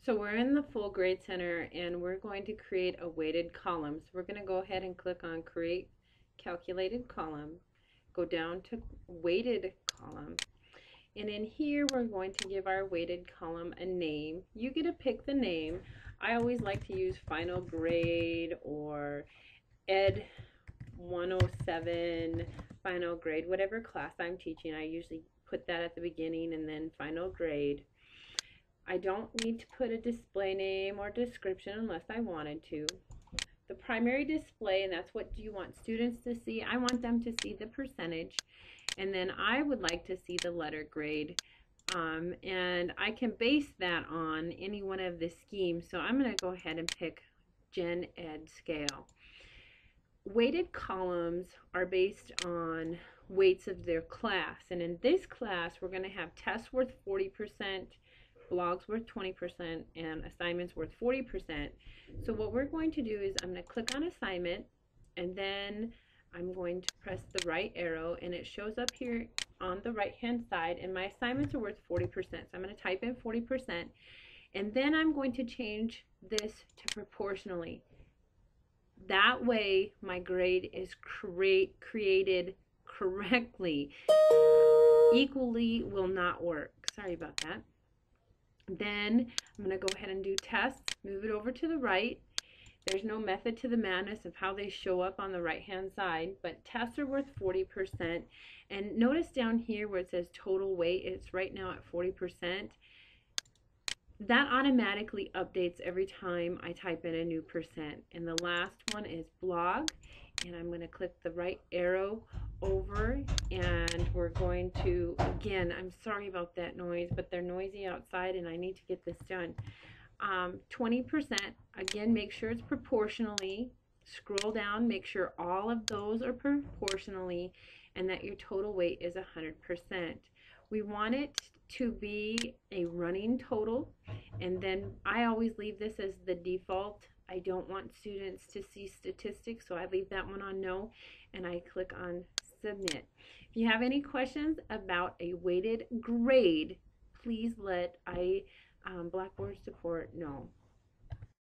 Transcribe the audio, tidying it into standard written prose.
So we're in the full grade center and we're going to create a weighted column. So we're going to go ahead and click on create calculated column, go down to weighted column, and in here we're going to give our weighted column a name. You get to pick the name. I always like to use final grade or Ed 107 final grade, whatever class I'm teaching. I usually put that at the beginning and then final grade. I don't need to put a display name or description unless I wanted to. The primary display, and that's what you want students to see. I want them to see the percentage, and then I would like to see the letter grade. And I can base that on any one of the schemes. So I'm going to go ahead and pick Gen Ed scale. Weighted columns are based on weights of their class, and in this class we're going to have tests worth 40%, blogs worth 20%, and assignments worth 40%. So what we're going to do is I'm going to click on assignment, and then I'm going to press the right arrow, and it shows up here on the right hand side, and my assignments are worth 40%. So I'm going to type in 40%, and then I'm going to change this to proportionally. That way my grade is created correctly. Equally will not work. Sorry about that. Then I'm going to go ahead and do tests, move it over to the right. There's no method to the madness of how they show up on the right hand side, but tests are worth 40%. And notice down here where it says total weight, it's right now at 40%. That automatically updates every time I type in a new percent. And the last one is blog, and I'm going to click the right arrow over, and we're going to, again, I'm sorry about that noise, but they're noisy outside and I need to get this done. 20%, again, make sure it's proportionally. Scroll down, make sure all of those are proportionally, and that your total weight is 100%. We want it to be a running total, and then I always leave this as the default. I don't want students to see statistics, so I leave that one on no, and I click on submit. If you have any questions about a weighted grade, please let Blackboard support know.